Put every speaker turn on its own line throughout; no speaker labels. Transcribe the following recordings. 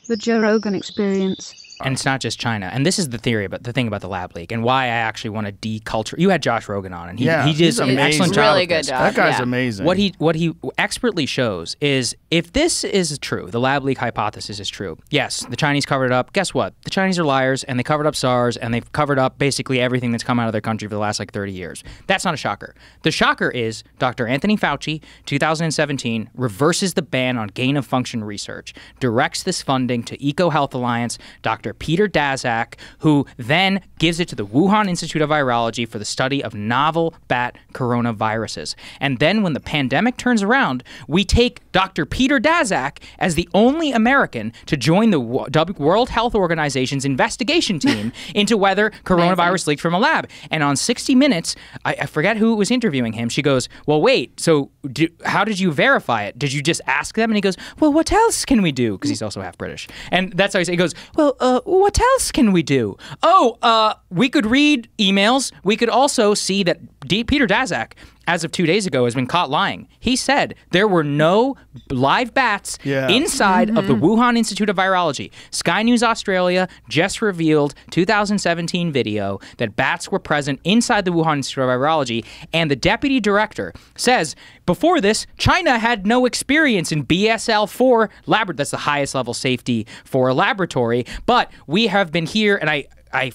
The Joe Rogan Experience.
And it's not just China. And this is the theory, but the thing about the lab leak and why I actually want to deculture. You had Josh Rogan on, and he did an excellent job.
Really good job.
That guy's amazing.
What he expertly shows is if this is true, the lab leak hypothesis is true. Yes, the Chinese covered it up. Guess what? The Chinese are liars, and they covered up SARS, and they've covered up basically everything that's come out of their country for the last 30 years. That's not a shocker. The shocker is Dr. Anthony Fauci, 2017, reverses the ban on gain-of-function research, directs this funding to EcoHealth Alliance, Dr. Peter Daszak, who then gives it to the Wuhan Institute of Virology for the study of novel bat coronaviruses. And then when the pandemic turns around, we take Dr. Peter Daszak as the only American to join the World Health Organization's investigation team into whether coronavirus leaked from a lab. And on 60 Minutes, I forget who was interviewing him, she goes, well, wait, so how did you verify it? Did you just ask them? And he goes, well, what else can we do? Because he's also half British. And that's how he goes, well, what else can we do? Oh, we could read emails. We could also see that Peter Daszak, as of 2 days ago, has been caught lying. He said there were no live bats inside of the Wuhan Institute of Virology. Sky News Australia just revealed 2017 video that bats were present inside the Wuhan Institute of Virology, and the deputy director says, before this, China had no experience in BSL-4 laboratory. That's the highest level safety for a laboratory, but we have been here, and I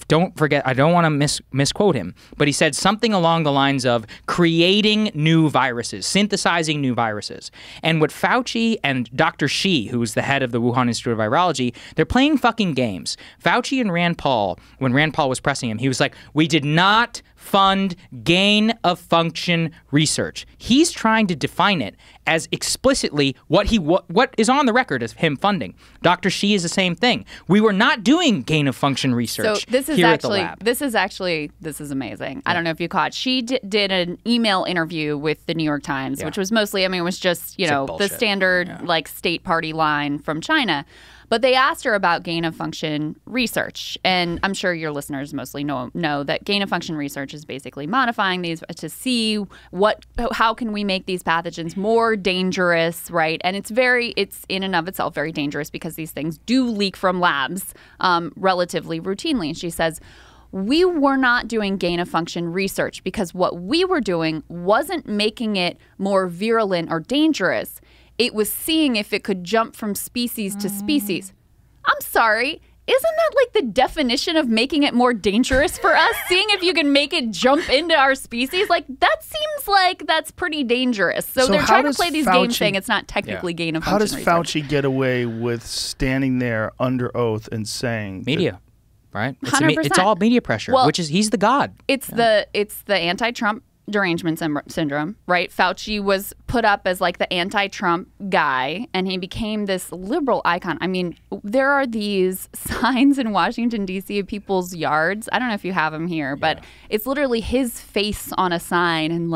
don't forget, I don't want to misquote him, but he said something along the lines of creating new viruses, synthesizing new viruses. And what Fauci and Dr. Shi, who's the head of the Wuhan Institute of Virology, they're playing fucking games. Fauci and Rand Paul, when Rand Paul was pressing him, he was like, we did not fund gain-of-function research. He's trying to define it as explicitly what is on the record as him funding. Dr. Shi is the same thing. We were not doing gain-of-function research here at the lab.
This is amazing. Yeah. I don't know if you caught. She did an email interview with the New York Times, which was mostly, it was just, the standard state party line from China. But they asked her about gain-of-function research. And I'm sure your listeners mostly know that gain-of-function research is basically modifying these to see how can we make these pathogens more dangerous, right? And it's in and of itself very dangerous because these things do leak from labs relatively routinely. And she says, we were not doing gain-of-function research because what we were doing wasn't making it more virulent or dangerous. It was seeing if it could jump from species to species. I'm sorry. Isn't that the definition of making it more dangerous for us? Seeing if you can make it jump into our species? That seems like that's pretty dangerous. So they're trying to play these games saying it's not technically gain-of-function research.
How does Fauci get away with standing there under oath and saying...
Media, right?
100%.
It's all media pressure, which is he's the god.
It's the anti-Trump derangement syndrome, right? Fauci was put up as the anti-Trump guy, and he became this liberal icon. There are these signs in Washington, D.C. of people's yards. I don't know if you have them here, but it's literally his face on a sign and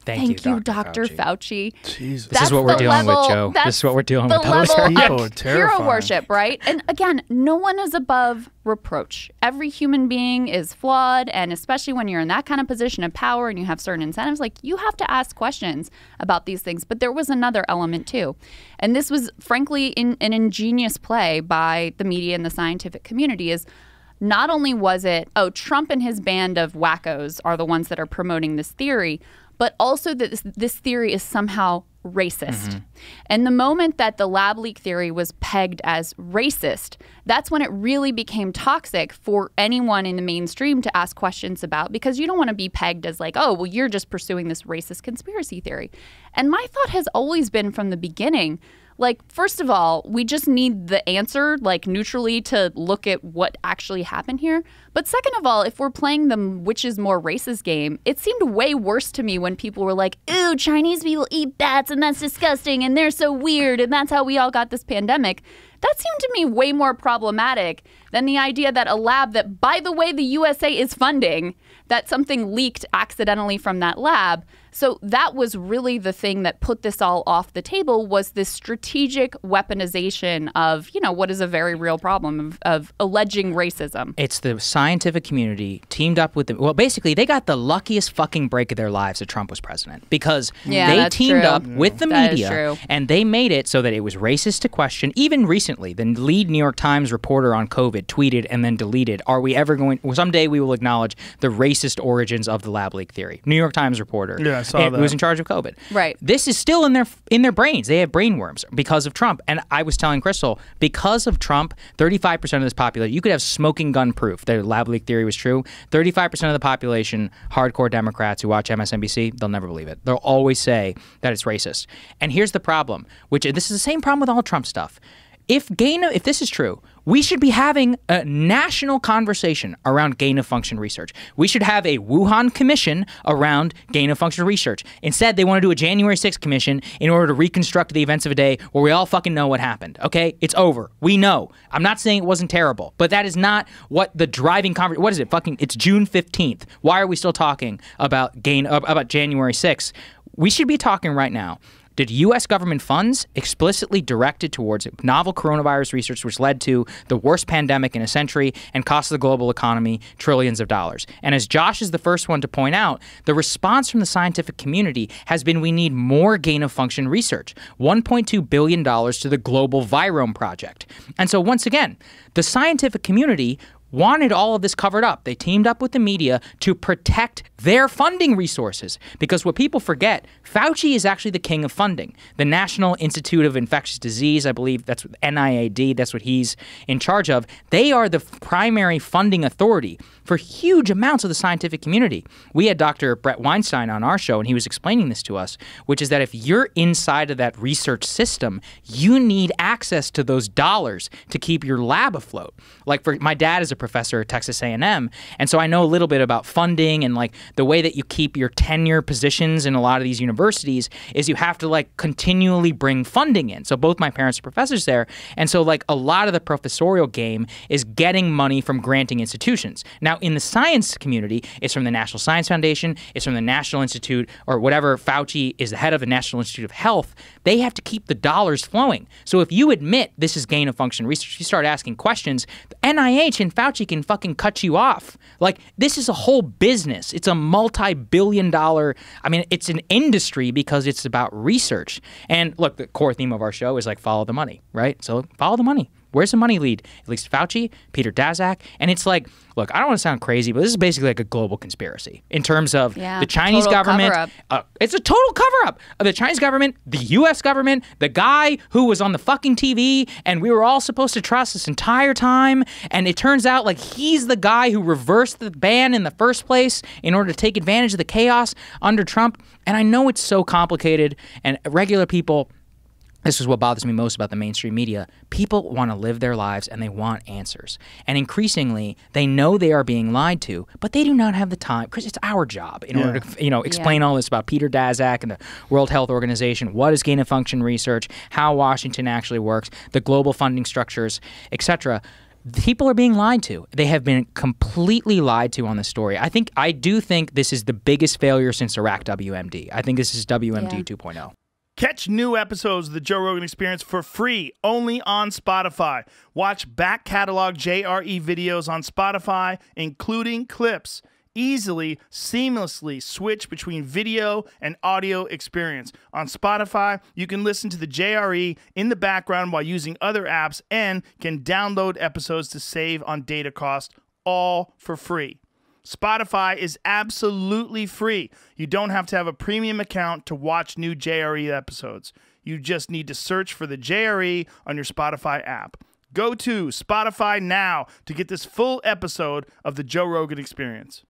Thank you, Dr. Fauci.
Jesus.
This is what we're dealing with, Joe. This is what we're dealing with.
People are terrifying.
Hero worship, right? And again, no one is above reproach. Every human being is flawed, and especially when you're in that kind of position of power and you have certain incentives, you have to ask questions about these things. But there was another element too. And this was, frankly, an ingenious play by the media and the scientific community is not only was it, Trump and his band of wackos are the ones that are promoting this theory, but also that this theory is somehow racist. Mm-hmm. And the moment that the lab leak theory was pegged as racist, that's when it really became toxic for anyone in the mainstream to ask questions about, because you don't want to be pegged as you're just pursuing this racist conspiracy theory. And my thought has always been from the beginning, first of all, we just need the answer, neutrally to look at what actually happened here. But second of all, if we're playing the which is more racist game, it seemed way worse to me when people were like, ooh, Chinese people eat bats and that's disgusting and they're so weird and that's how we all got this pandemic. That seemed to me way more problematic than the idea that a lab that, by the way, the USA is funding, that something leaked accidentally from that lab. So that was really the thing that put this all off the table, was this strategic weaponization of, what is a very real problem of alleging racism.
It's the scientific community teamed up with basically they got the luckiest fucking break of their lives that Trump was president, because they teamed up with the media and they made it so that it was racist to question. Even recent recently, the lead New York Times reporter on COVID tweeted and then deleted, "Are we ever going? Well, someday we will acknowledge the racist origins of the lab leak theory." New York Times reporter,
Yeah, I saw that.
who was in charge of COVID.
Right.
This is still in their brains. They have brain worms because of Trump. And I was telling Krystal, because of Trump, 35% of this population, you could have smoking gun proof that lab leak theory was true. 35% of the population, hardcore Democrats who watch MSNBC, they'll never believe it. They'll always say that it's racist. And here's the problem, which this is the same problem with all Trump stuff. If this is true, we should be having a national conversation around gain-of-function research. We should have a Wuhan commission around gain-of-function research. Instead, they want to do a January 6th commission in order to reconstruct the events of a day where we all fucking know what happened, okay? It's over. We know. I'm not saying it wasn't terrible, but that is not what the driving conversation... What is it? It's June 15th. Why are we still talking about January 6th? We should be talking right now. Did U.S. government funds explicitly directed towards novel coronavirus research, which led to the worst pandemic in a century and cost the global economy trillions of dollars? And as Josh is the first one to point out, the response from the scientific community has been we need more gain-of-function research, $1.2 billion to the Global Virome Project. And so once again, the scientific community wanted all of this covered up. They teamed up with the media to protect their funding resources. Because what people forget, Fauci is actually the king of funding. The National Institute of Infectious Disease, I believe that's NIAID, that's what he's in charge of. They are the primary funding authority for huge amounts of the scientific community. We had Dr. Brett Weinstein on our show, and he was explaining this to us, which is that if you're inside of that research system, you need access to those dollars to keep your lab afloat. Like, my dad is a professor at Texas A&M, and so I know a little bit about funding, and like the way that you keep your tenure positions in a lot of these universities is you have to like continually bring funding in. So both my parents are professors there, and so like a lot of the professorial game is getting money from granting institutions. Now in the science community, it's from the National Science Foundation, it's from the National Institute, or whatever Fauci is the head of the National Institute of Health. They have to keep the dollars flowing. So if you admit this is gain-of-function research, you start asking questions, NIH and Fauci can fucking cut you off. Like, this is a whole business. It's a multi-billion-dollar, I mean, it's an industry because it's about research. And look, the core theme of our show is like follow the money, right? So follow the money. Where's the money lead? At least Fauci, Peter Daszak. And it's like, look, I don't want to sound crazy, but this is basically like a global conspiracy in terms of the Chinese government. It's a total cover-up of the Chinese government, the U.S. government, the guy who was on the fucking TV, and we were all supposed to trust this entire time. And it turns out like he's the guy who reversed the ban in the first place in order to take advantage of the chaos under Trump. And I know it's so complicated, and regular people... This is what bothers me most about the mainstream media. People want to live their lives and they want answers. And increasingly, they know they are being lied to, but they do not have the time, because it's our job in order to, explain all this about Peter Daszak and the World Health Organization, what is gain-of-function research, how Washington actually works, the global funding structures, etc. People are being lied to. They have been completely lied to on this story. I do think this is the biggest failure since Iraq WMD. I think this is WMD 2.0.
Catch new episodes of The Joe Rogan Experience for free only on Spotify. Watch back catalog JRE videos on Spotify, including clips. Easily, seamlessly switch between video and audio experience. On Spotify, you can listen to the JRE in the background while using other apps and can download episodes to save on data cost, all for free. Spotify is absolutely free. You don't have to have a premium account to watch new JRE episodes. You just need to search for the JRE on your Spotify app. Go to Spotify now to get this full episode of The Joe Rogan Experience.